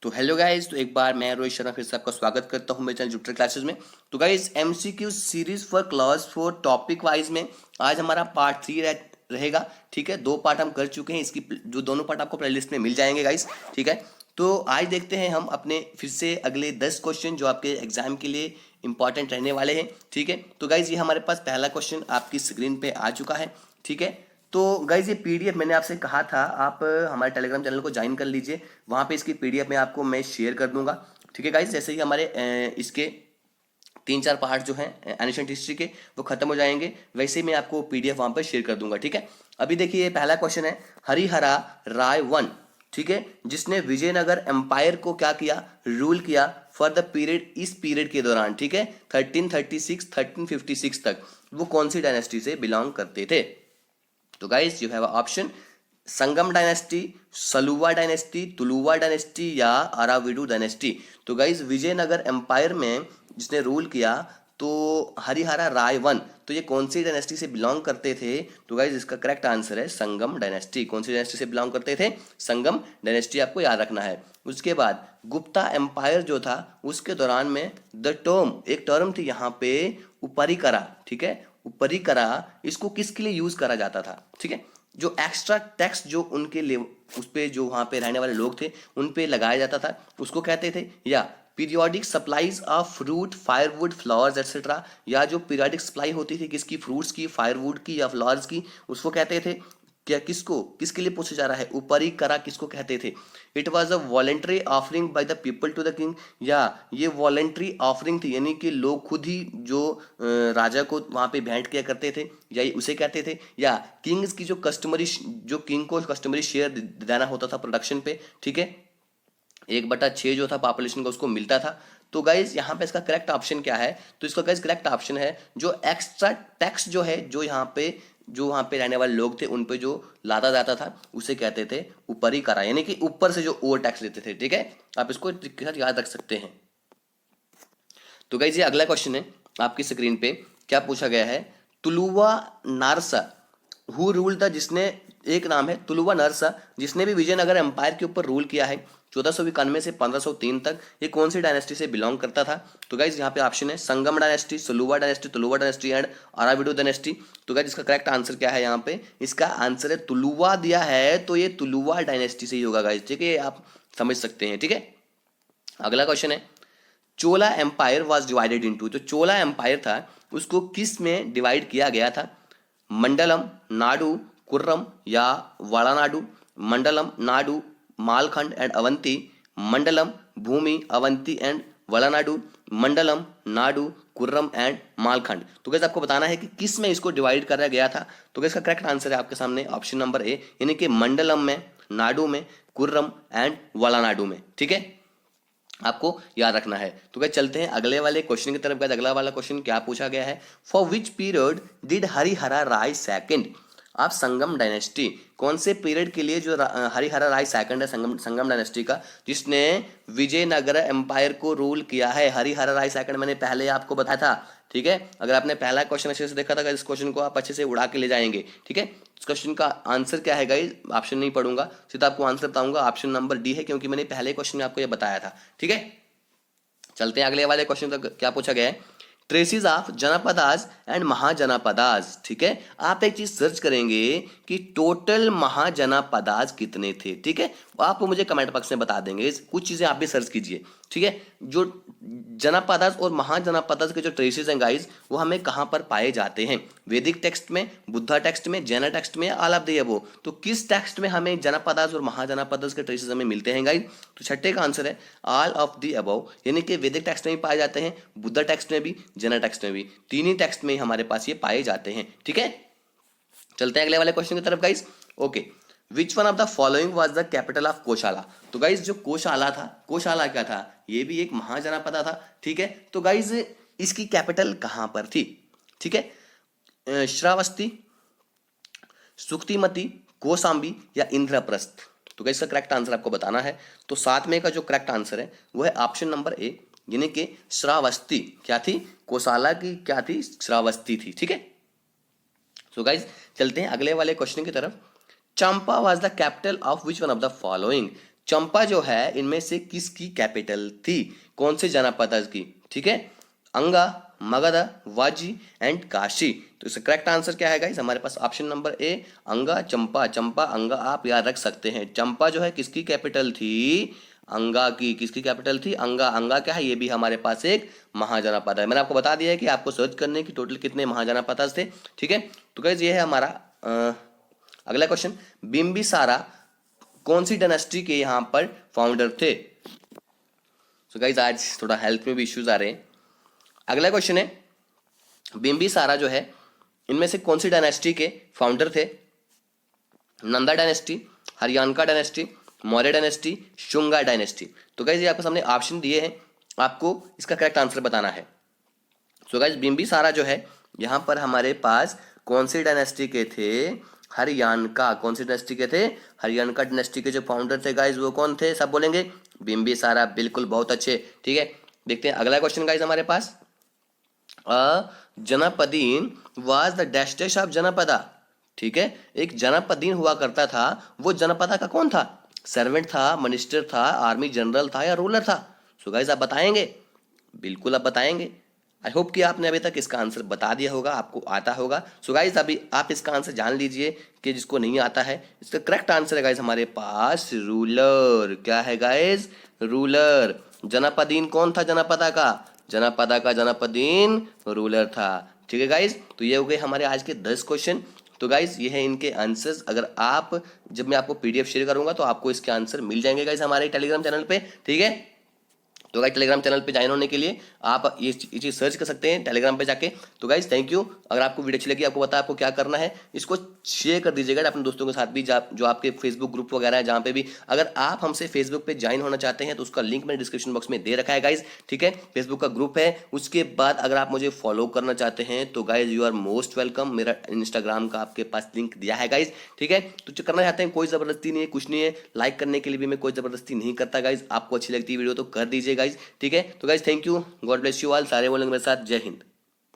तो hello guys, तो एक बार मैं रोहित शर्मा फिर से आपका स्वागत करता हूं मेरे चैनल जुपिटर क्लासेस में। तो guys, MCQ series for class 4 topic wise में आज हमारा पार्ट 3 रहेगा। ठीक है, 2 पार्ट हम कर चुके हैं, इसकी जो दोनों पार्ट आपको प्लेलिस्ट में मिल जाएंगे गाइस। ठीक है, तो आज देखते हैं हम अपने फिर से अगले 10 क्वेश्चन जो आपके एग्जाम के लिए इंपॉर्टेंट रहने वाले हैं। ठीक है, तो गाइज ये हमारे पास पहला क्वेश्चन आपकी स्क्रीन पे आ चुका है। ठीक है, तो गाइज ये पीडीएफ मैंने आपसे कहा था आप हमारे टेलीग्राम चैनल को ज्वाइन कर लीजिए, वहाँ पे इसकी पीडीएफ मैं आपको शेयर कर दूंगा। ठीक है गाइज, जैसे ही हमारे इसके 3-4 पार्ट जो हैं एनिशेंट हिस्ट्री के वो खत्म हो जाएंगे, वैसे ही मैं आपको पीडीएफ वहाँ पर शेयर कर दूंगा। ठीक है, अभी देखिए ये पहला क्वेश्चन है, हरिहरा राय वन, ठीक है, जिसने विजयनगर एम्पायर को क्या किया, रूल किया फॉर द पीरियड, इस पीरियड के दौरान, ठीक है, 1336 1356 तक, वो कौन सी डायनेस्टी से बिलोंग करते थे। तो guys you have option Sangam dynasty, Saluva dynasty, Tuluva dynasty या अराविडू डायनेस्टी। तो गाइस विजयनगर एम्पायर में जिसने रूल किया तो हरिहरा राय वन, तो ये कौन सी डायनेस्टी से बिलोंग करते थे। तो गाइस इसका करेक्ट आंसर है संगम डायनेस्टी। कौन सी डायनेस्टी से बिलोंग करते थे, संगम डायनेस्टी, आपको याद रखना है। उसके बाद गुप्ता एम्पायर जो था उसके दौरान में द टर्म, एक टर्म थी यहाँ पे उपरिकरा, ठीक है, उपरिकरा, इसको किसके लिए यूज करा जाता था। ठीक है, जो एक्स्ट्रा टैक्स जो उनके लिए उस पे जो वहां पे रहने वाले लोग थे उन पे लगाया जाता था, उसको कहते थे। या periodic supplies of fruit, firewood, flowers etcetera, या जो पीरियोडिक सप्लाई होती थी किसकी, फ्रूट्स की, फायरवुड की या फ्लावर्स की, उसको कहते थे। क्या किसको, किसके लिए पूछा जा रहा है, ऊपरी करा किसको कहते थे। It was a voluntary offering by the people to the king, या ये वॉलेंट्री ऑफरिंग थी, यानी कि लोग खुद ही जो राजा को वहां पे भेंट किया करते थे, या ये उसे कहते थे। या किंग्स की जो कस्टमरी, जो किंग को कस्टमरी शेयर देना होता था प्रोडक्शन पे, ठीक है, 1/6 जो था पॉपुलेशन का उसको मिलता था। तो गाइज यहाँ पे इसका करेक्ट ऑप्शन क्या है, तो इसका गाइज करेक्ट ऑप्शन है जो एक्स्ट्रा टैक्स जो है, जो यहाँ पे जो वहां पे रहने वाले लोग थे उन पे जो लादा जाता था उसे कहते थे ऊपरी करा, यानी कि ऊपर से जो ओवर टैक्स लेते थे। ठीक है, आप इसको याद रख सकते हैं। तो गाइज ये अगला क्वेश्चन है आपकी स्क्रीन पे, क्या पूछा गया है, तुलुवा नारसा हु रूल था, जिसने, एक नाम है तुलुवा नरसा, जिसने भी विजयनगर एम्पायर के ऊपर रूल किया है 1491 से 1503 तक, ये कौन सी डायनेस्टी से बिलोंग करता था। तो गाइज यहाँ पे ऑप्शन है Sangama dynasty, Saluva dynasty, Tuluva dynasty and Aravidu dynasty. तो गाइज इसका करेक्ट आंसर क्या है, यहाँ पे इसका आंसर है तुलुवा दिया है, तो ये तुलुवा डायनेस्टी से ही होगा गाइज। ठीक है, आप समझ सकते हैं। ठीक है, अगला क्वेश्चन है, चोला एम्पायर वॉज डिवाइडेड इनटू, जो चोला एम्पायर था उसको किस में डिवाइड किया गया था, मंडलम, नाडु, कुर्रम या valanadu. Mandalam, nadu, malkhand and avanti, mandalam, bhumi, avanti and valanadu, mandalam, nadu, kurram and malkhand. तो कैसे आपको बताना है कि किस में इसको डिवाइड करा गया था। तो कैसे का करेक्ट आंसर है आपके सामने ऑप्शन नंबर ए, यानी कि मंडलम में, नाडु में, कुर्रम एंड वड़ानाडु में। ठीक है, आपको याद रखना है। तो क्या चलते हैं अगले वाले क्वेश्चन की तरफ। अगला वाला क्वेश्चन क्या पूछा गया है, for which period did Harihara Raya second आप संगम डायनेस्टी, कौन से पीरियड के लिए जो हरिहरा राय सेकंड है संगम डायनेस्टी का, जिसने विजयनगर एम्पायर को रूल किया है। हरिहरा राय सेकंड मैंने पहले आपको बताया था। ठीक है, अगर आपने पहला क्वेश्चन अच्छे से देखा था, इस क्वेश्चन को आप अच्छे से उड़ा के ले जाएंगे। ठीक है, इस क्वेश्चन का आंसर क्या है गाइस, ऑप्शन नहीं पढ़ूंगा, सीधा आपको आंसर बताऊंगा। ऑप्शन नंबर डी है, क्योंकि मैंने पहले क्वेश्चन में आपको ये बताया था। ठीक है, चलते हैं अगले वाले क्वेश्चन तक। क्या पूछा गया है, traces of Janapadas and mahajanapadas. ठीक है, आप एक चीज सर्च करेंगे कि टोटल महाजनपदास कितने थे। ठीक है, आप मुझे कमेंट बॉक्स में बता देंगे, कुछ चीजें आप भी सर्च कीजिए। ठीक है, जो जनपदास और महाजनपदास के जो ट्रेसिस हैं गाइस, वो हमें कहाँ पर पाए जाते हैं, वैदिक टेक्स्ट में, बुद्धा टेक्स्ट में, जैन टेक्स्ट में, ऑल ऑफ द अबव। तो किस टेक्स्ट में हमें जनपदास और महाजनपदास के ट्रेसिस हमें मिलते हैं गाइस। तो छठे का आंसर है ऑल ऑफ द अबव, यानी कि वैदिक टेक्स्ट में भी पाए जाते हैं, बुद्धा टेक्स्ट में भी, जैन टेक्स्ट में भी, तीन ही टेक्स्ट में हमारे पास ये पाए जाते हैं। ठीक है, चलते हैं अगले वाले क्वेश्चन की तरफ guys. Okay, which one of the following was the capital of Kosala. तो गाइस जो कोशाला था, कोशाला क्या था, ये भी एक महाजनपद था। ठीक है, तो गाइस इसकी कैपिटल कहां पर थी। ठीक है, श्रावस्ती, सुक्तिमती, कोसांबी या इंद्रप्रस्थ। तो गाइस इसका करेक्ट आंसर आपको बताना है। तो 7 में का जो करेक्ट आंसर है वो है ऑप्शन नंबर ए, यानी कि श्रावस्ती क्या थी, कोशाला की क्या थी, श्रावस्ती थी। ठीक है, सो गाइस चलते हैं अगले वाले क्वेश्चन की तरफ। Champa was the capital of which one of the following. Champa जो है इनमें से किसकी कैपिटल थी, कौन से जनपद की, ठीक है, अंगा, मगध, वाजी एंड काशी। तो इसका करेक्ट आंसर क्या है गाइस, हमारे पास ऑप्शन नंबर ए अंगा चंपा, चंपा अंगा आप याद रख सकते हैं। चंपा जो है किसकी कैपिटल थी, अंगा की, किसकी कैपिटल थी, अंगा। अंगा क्या है, ये भी हमारे पास एक महाजनपद है। मैंने आपको बता दिया है कि आपको सर्च करने की टोटल कितने महाजनपद थे, ठीक है। तो गाइस ये है हमारा अगला क्वेश्चन, बिंबिसारा कौन सी डायनेस्टी के यहाँ पर फाउंडर थे। सो गाइस आज थोड़ा हेल्थ में भी इश्यूज आ रहे हैं। अगला क्वेश्चन है, बिंबिसारा जो है इनमें से कौन सी डायनेस्टी के फाउंडर थे, Nanda dynasty, Haryanka dynasty, Maurya dynasty, Shunga dynasty. तो गाइस ये आपके सामने ऑप्शन दिए हैं, आपको इसका करेक्ट आंसर बताना है। सो गाइस बिंबिसारा जो है यहाँ पर हमारे पास कौन सी डायनेस्टी के थे, हरियाणका। कौन सी डायनेस्टी के थे, हरियाणका डायनेस्टी के जो फाउंडर थे गाइस वो कौन थे, सब बोलेंगे बिंबिसारा, बिल्कुल बहुत अच्छे, ठीक है। देखते हैं अगला क्वेश्चन गाइस हमारे पास, Janapadin was the dash dash of Janapada, ठीक है। एक जनपदीन हुआ करता था, वो जनपदा का कौन था, सर्वेंट था, मिनिस्टर था, आर्मी जनरल था या रूलर था। सो गाइस आप बताएंगे, बिल्कुल आप बताएंगे। आई होप कि आपने अभी तक इसका आंसर बता दिया होगा, आपको आता होगा। सो गाइस अभी आप इसका आंसर जान लीजिए कि जिसको नहीं आता है, इसका करेक्ट आंसर है गाइस हमारे पास रूलर। क्या है गाइस, रूलर। जनपदीन कौन था जनपदा का, जनपदा का जनपदीन रूलर था, ठीक है गाइस। तो ये हो गए हमारे आज के 10 क्वेश्चन। तो गाइस ये है इनके आंसर्स। अगर आप, जब मैं आपको पीडीएफ शेयर करूंगा तो आपको इसके आंसर मिल जाएंगे गाइस हमारे टेलीग्राम चैनल पे, ठीक है। तो गाइस टेलीग्राम चैनल पे ज्वाइन होने के लिए आप ये चीज़ सर्च कर सकते हैं टेलीग्राम पे जाके। तो गाइस थैंक यू। अगर आपको वीडियो अच्छी लगी, आपको पता है आपको क्या करना है, इसको शेयर कर दीजिएगा अपने दोस्तों के साथ भी, जो आपके फेसबुक ग्रुप वगैरह है जहाँ पे भी। अगर आप हमसे फेसबुक पे ज्वाइन होना चाहते हैं तो उसका लिंक मैंने डिस्क्रिप्शन बॉक्स में दे रखा है गाइज, ठीक है। फेसबुक का ग्रुप है। उसके बाद अगर आप मुझे फॉलो करना चाहते हैं तो guys you are most welcome. मेरा इंस्टाग्राम का आपके पास लिंक दिया है गाइज, ठीक है। तो जो करना चाहते हैं, कोई जबरदस्ती नहीं है, कुछ नहीं है। लाइक करने के लिए भी मैं कोई जबरदस्ती नहीं करता गाइज। आपको अच्छी लगती है वीडियो तो कर दीजिए गाइज, ठीक है। तो guys thank you, God bless you all. सारे बोलेंगे मेरे साथ, जय हिंद।